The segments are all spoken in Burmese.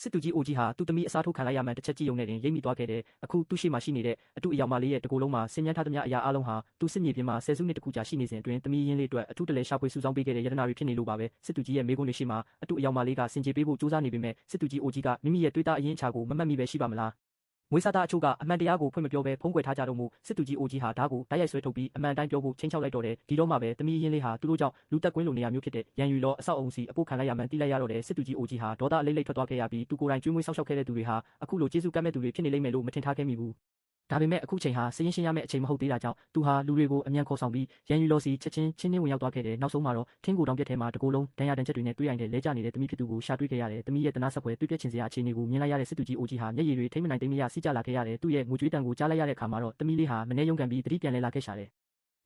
စစ်သူကြီးအိုကြီးဟာသူ့သမီးအစားထိုးခံလိုက်ရမှန်းတစ်ချက်ကြည့်ရုံနဲ့တင်ရိပ်မိသွားခဲ့တယ်။အခုသူ့ရှေ့မှာရှိနေတဲ့အတုအယောင်မလေးရဲ့တကိုယ်လုံးမှာဆင်ញမ်းထားသမျှအရာအလုံးဟာသူစစ်မြေပြင်မှာဆယ်စုနှစ်တစ်ခုကြာရှိနေစဉ်အတွင်းသမီးရင်းလေးအတွက်အထူးတလဲရှာဖွေစုဆောင်းပေးခဲ့တဲ့ယတနာတွေဖြစ်နေလို့ပါပဲ။စစ်သူကြီးရဲ့မိကွန်းတွေရှိမှာအတုအယောင်မလေးကစင်ကြေပေးဖို့စူးစမ်းနေပေမဲ့စစ်သူကြီးအိုကြီးကမိမိရဲ့တွေးသားအရင်းအချာကိုမမှတ်မိပဲရှိပါမလား။မွေးစားသားအချို့ကအမှန်တရားကိုဖွင့်မပြောဘဲဖုံးကွယ်ထားကြတော့မူစစ်သူကြီးအိုကြီးဟာဓာတ်ကိုတိုက်ရိုက်ဆွဲထုတ်ပြီးအမှန်တိုင်းပြောဖို့ချင်းချောက်လိုက်တော့တယ်ဒီတော့မှပဲသမီးရင်းလေးဟာသူတို့ကြောင့်လူတက်ကွင်းလိုနေရာမျိုးဖြစ်တဲ့ရန်ယူလောအဆောက်အုံစီအပို့ခံလိုက်ရမှန်းသိလိုက်ရတော့တယ်စစ်သူကြီးအိုကြီးဟာဒေါသအလိမ့်လိမ့်ထွက်သွားခဲ့ရပြီးသူကိုယ်တိုင်ကျွေးမွေးဆောက်ရှောက်ခဲ့တဲ့သူတွေဟာအခုလိုကျေးဇူးကမ်းမဲ့သူတွေဖြစ်နေလိမ့်မယ်လို့မထင်ထားခဲ့မိဘူးဒါပေမဲ့အခုချိန်ဟာစရင်ရှင်းရမယ့်အချိန်မဟုတ်သေးတာကြောင့်သူဟာလူတွေကိုအမြန်ခေါ်ဆောင်ပြီးရန်ယူလောစီချက်ချင်းချင်းနှင်းဝင်ရောက်သွားခဲ့တယ်နောက်ဆုံးမှာတော့ထင်းကိုတောင်ပြက်ထဲမှာတကိုယ်လုံးဒဏ်ရာဒဏ်ချက်တွေနဲ့တွေးရိုင်တဲ့လဲကျနေတဲ့သမီးဖြစ်သူကိုရှာတွေ့ခဲ့ရတယ်သမီးရဲ့တနာဆက်ပွဲတွေးပြက်ချင်စရာအခြေအနေကိုမြင်လိုက်ရတဲ့စစ်သူကြီးအိုကြီးဟာမျက်ရည်တွေထိမ့်မနိုင်သိမ့်မရစီးကျလာခဲ့ရတယ်သူ့ရဲ့ငိုကြွေးတံကိုကြားလိုက်ရတဲ့အခါမှာတော့သမီးလေးဟာမနှဲရုံကန်ပြီးတတိပြန်လဲလာခဲ့ရှာတယ်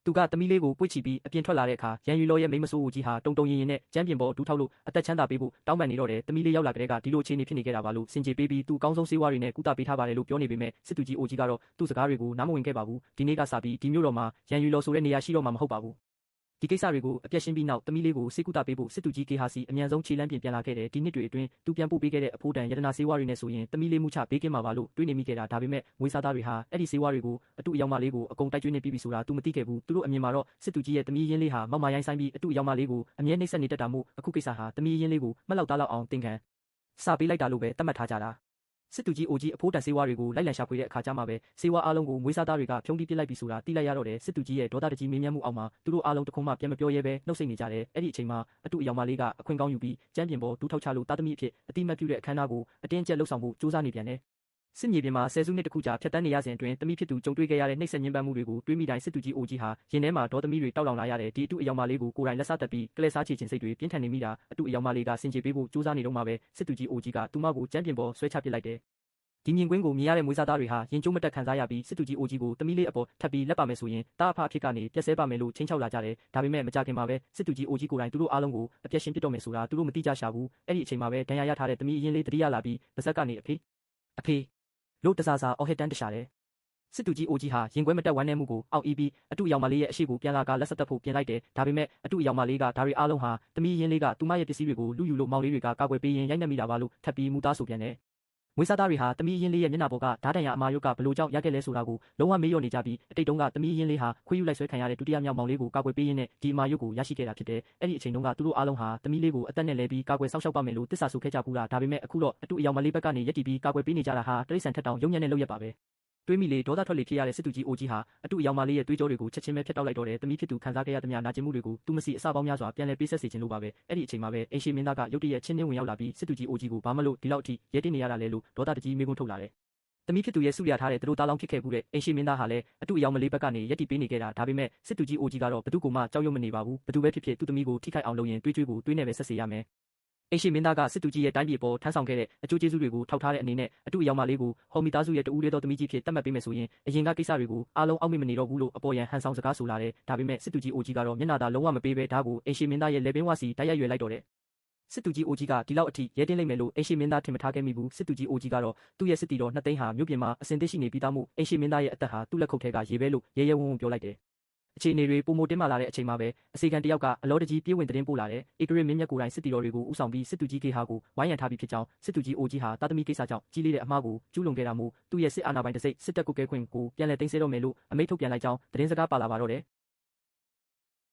သူကသမီးလေးကိုပွေ့ချီပြီးအပြင်ထွက်လာတဲ့အခါရန်ယူလောရဲ့မိမဆိုးအိုကြီးဟာတုံတုံရင်ရင်နဲ့ကျမ်းပြင်ပေါ်ဒူးထောက်လို့အသက်ချမ်းသာပေးဖို့တောင်းပန်နေတော့တယ်သမီးလေးရောက်လာကြတဲ့ကဒီလိုအခြေအနေဖြစ်နေခဲ့တာပါလို့စင်ကြေပေးပြီးသူအကောင်းဆုံးဆေးဝါးတွေနဲ့ကုသပေးထားပါတယ်လို့ပြောနေပေမဲ့စစ်သူကြီးအိုကြီးကတော့သူ့စကားတွေကိုနားမဝင်ခဲ့ပါဘူးဒီနေ့ကစပြီးဒီမျိုးတော်မှာရန်ယူလောဆိုတဲ့နေရာရှိတော့မှာမဟုတ်ပါဘူးဒီကိစ္စတွေကိုအပြတ်ရှင်းပြီးနောက်သမီးလေးကိုစေကုသပေးဖို့စစ်သူကြီးကေဟာစီအမြန်ဆုံးခြေလမ်းပြင်ပြန်လာခဲ့တယ်ဒီနှစ်တွေအတွင်းသူပြန်ပို့ပေးခဲ့တဲ့အဖိုးတန်ယတနာဆေးဝါးတွေနဲ့ဆိုရင်သမီးလေးမှုချဘေးကင်းမှာပါလို့တွေးနေမိခဲ့တာဒါပေမဲ့ငွေစားသားတွေဟာအဲ့ဒီဆေးဝါးတွေကိုအတုအယောင်မလေးကိုအကုန်တိုက်ကျွေးနေပြီးပြီဆိုတာသူမသိခဲ့ဘူးသူတို့အမြင်မှာတော့စစ်သူကြီးရဲ့သမီးရင်းလေးဟာမောက်မာရိုင်းဆိုင်ပြီးအတုအယောင်မလေးကိုအမြဲနှိမ့်ဆက်နေတတ်တာမို့အခုကိစ္စဟာသမီးရင်းလေးကိုမှတ်လောက်သားလောက်အောင်တင်ခံစပေးလိုက်တာလို့ပဲသတ်မှတ်ထားကြတာစစ်သူကြီးအိုကြီးအဖိုးတန်ဆေးဝါးတွေကိုလိုက်လံရှာဖွေတဲ့အခါကျမှပဲဆေးဝါးအလုံးကိုမွေးစားသားတွေကဖြုံးတီးပစ်လိုက်ပြီဆိုတာသိလိုက်ရတော့တယ်စစ်သူကြီးရဲ့ဒေါသတကြီးမင်းမြတ်မှုအောက်မှာသူတို့အလုံးတစ်ခုမှပြန်မပြောရဲပဲနှုတ်ဆက်နေကြတယ်အဲ့ဒီအချိန်မှာအတုအယောင်မလေးကအခွင့်ကောင်းယူပြီးကျမ်းပြင်ပေါ်ဒူးထောက်ချလို့တာသမီအဖြစ်အတိမတ်ပြုတဲ့အခမ်းအနားကိုအတင်းကျပ်လှုပ်ဆောင်ဖို့စူးစမ်းနေပြန်တယ်စစ်မြေပြင်မှာဆယ်စုနှစ်တစ်ခုကြာဖြတ်တန်းနေရစဉ်အတွင်းသမီးဖြစ်သူကြုံတွေ့ခဲ့ရတဲ့နှိမ့်ဆက်ညှဉ်းပန်းမှုတွေကိုတွေးမိတိုင်းစစ်သူကြီးအိုကြီးဟာရင်ထဲမှာဒေါသမီတွေတောက်လောင်လာရတဲ့ဒီအတုအယောင်မလေးကိုကိုယ်တိုင်လက်စားတက်ပြီးကလဲစားချေခြင်းစိတ်တွေပြင်းထန်နေမိတာအတုအယောင်မလေးကစင်ကြေပေးဖို့စူးစမ်းနေတော့မှပဲစစ်သူကြီးအိုကြီးကသူမကိုကျမ်းပြင်ပေါ်ဆွဲချပစ်လိုက်တယ်ဒီမြင်ကွင်းကိုမြင်ရတဲ့မွေးစားသားတွေဟာရင်ကျိုးမတက်ခံစားရပြီးစစ်သူကြီးအိုကြီးကိုသမီးလေးအပေါ်ထပ်ပြီးလက်ပါမယ်ဆိုရင်တားအဖအဖြစ်ကနေပြက်ဆဲပါမယ်လို့ချင်းချောက်လာကြတယ်ဒါပေမဲ့မကြခင်မှာပဲစစ်သူကြီးအိုကြီးကိုယ်တိုင်သူတို့အားလုံးကိုအပြက်ရှင်းပစ်တော့မယ်ဆိုတာသူတို့မသိကြရှာဘူးအဲ့ဒီအချိန်မှာပဲဒဏ်ရာရထားတဲ့သမီးအရင်လေးတတိယလာပြီးပါဇက်ကနေအဖေလို့တစားစားအော်ဟစ်တန်းတရှာတယ်စစ်သူကြီးအိုကြီးဟာရင်ခွဲမတက်ဝမ်းနေမှုကိုအောက်အီးပြီးအတုအယောင်မလေးရဲ့အရှိကိုပြန်လာကလက်ဆက်တက်ဖို့ပြင်လိုက်တယ်ဒါပေမဲ့အတုအယောင်မလေးကဒါတွေအားလုံးဟာသမီးရင်းလေးကသူမရဲ့ပစ္စည်းတွေကိုလူယူလို့မောင်လေးတွေကကာကွယ်ပေးရင်ရိုက်နှက်မိတာပါလို့ထပ်ပြီးမူသားဆိုပြန်တယ်မွေးစားသားတွေဟာသမီးရင်းလေးရဲ့မျက်နှာပေါ်ကဓာတ်တန်ရအမာရုပ်ကဘလို့ကြောင့်ရခဲ့လဲဆိုတာကိုလုံးဝမေ့လျော့နေကြပြီးအတိတ်တုန်းကသမီးရင်းလေးဟာခွေးယူလိုက်ဆွဲခံရတဲ့ဒုတိယမြောက်မောင်လေးကိုကာကွယ်ပေးရင်းနဲ့ဒီအမာရုပ်ကိုရရှိခဲ့တာဖြစ်တယ်အဲ့ဒီအချိန်တုန်းကသူတို့အားလုံးဟာသမီးလေးကိုအသက်နဲ့လဲပြီးကာကွယ်ဆောက်ရှောက်ပါမယ်လို့တစ္ဆာဆိုခဲ့ကြဘူးလားဒါပေမဲ့အခုတော့အတုအယောင်မလေးဘက်ကနေရက်တီပြီးကာကွယ်ပေးနေကြတာဟာတရိษံထက်တောင်ရုံညံ့တဲ့လုပ်ရက်ပါပဲတွေးမိလေဒေါသထွက်လေဖြစ်ရတဲ့စစ်သူကြီးအိုကြီးဟာအတုအယောင်မလေးရဲ့တွေးကြောတွေကိုချက်ချင်းပဲဖျက်တောက်လိုက်တော့တယ်သမီးဖြစ်သူခံစားခဲ့ရသမျှနာကျင်မှုတွေကိုသူမစီအစပေါင်းများစွာပြန်လဲပေးဆက်စေခြင်းလို့ပါပဲအဲ့ဒီအချိန်မှာပဲအိမ်ရှိမင်းသားကရုတ်တရက်ချင်းနှင်းဝင်ရောက်လာပြီးစစ်သူကြီးအိုကြီးကိုဘာမှလို့ဒီလောက်အထိရဲတင်းနေရတာလဲလို့ဒေါသတကြီးမေးခွန်းထုတ်လာတယ်သမီးဖြစ်သူရဲ့ဆုရထားတဲ့သူတို့သားလောင်းဖြစ်ခဲ့မှုတဲ့အိမ်ရှိမင်းသားဟာလည်းအတုအယောင်မလေးဘက်ကနေရက်တီပေးနေခဲ့တာဒါပေမဲ့စစ်သူကြီးအိုကြီးကတော့ဘသူကိုမှကြောက်ရွံ့မနေပါဘူးဘသူပဲဖြစ်ဖြစ်သူ့သမီးကိုထိခိုက်အောင်လုပ်ရင်တွေးကြွေးကိုတွေးနေပဲဆက်စေရမယ်အိမ်ရှိမင်းသားကစစ်သူကြီးရဲ့တိုင်းပြည်ပေါ်ထမ်းဆောင်ခဲ့တဲ့အကျိုးကျေးဇူးတွေကိုထောက်ထားတဲ့အနေနဲ့အတုအယောင်မလေးကိုဟော်မီသားစုရဲ့တူဦးလေးသောသမီးကြီးဖြစ်တတ်မှတ်ပေးမယ်ဆိုရင်အရင်ကကိစ္စတွေကိုအားလုံးအောက်မေ့မနေတော့ဘူးလို့အပေါ်ယံဟန်ဆောင်စကားဆိုလာတယ်ဒါပေမဲ့စစ်သူကြီးအိုကြီးကတော့မျက်နှာသာလုံးဝမပေးဘဲဒါကိုအိမ်ရှိမင်းသားရဲ့လက်ပင်ဝစီတိုက်ရိုက်ရွယ်လိုက်တော့တယ်စစ်သူကြီးအိုကြီးကဒီလောက်အထိရဲတင်းလိုက်မယ်လို့အိမ်ရှိမင်းသားထင်မထားခဲ့မိဘူးစစ်သူကြီးအိုကြီးကတော့သူ့ရဲ့စစ်တီတော်နှစ်သိန်းဟာမြို့ပြင်မှာအစင်သိရှိနေပြီးသားမှုအိမ်ရှိမင်းသားရဲ့အသက်ဟာသူ့လက်ခုပ်ထဲကရေပဲလို့ရဲရဲဝံ့ဝံ့ပြောလိုက်တယ်အခြေအနေတွေပုံမတင်းမာလာတဲ့အချိန်မှာပဲအစီခံတယောက်ကအလောတကြီးပြေးဝင်သတင်းပို့လာတယ်ဧကရမင်းမြတ်ကိုယ်တိုင်စစ်တီတော်တွေကိုဥဆောင်ပြီးစစ်သူကြီးကေဟာကိုဝိုင်းရံထားပြီးဖြစ်ကြောင်းစစ်သူကြီးအိုကြီးဟာတာသမီကိစ္စကြောင့်ကြီးလေးတဲ့အမှားကိုကျူးလွန်ခဲ့တာမို့သူ့ရဲ့စစ်အာဏာပိုင်တစိမ့်စစ်တပ်ကုတ်ကဲခွင့်ကိုပြန်လည်သိမ်းဆည်းတော့မယ်လို့အမိန့်ထုတ်ပြန်လိုက်ကြောင်းသတင်းစကားပါလာပါတော့တယ်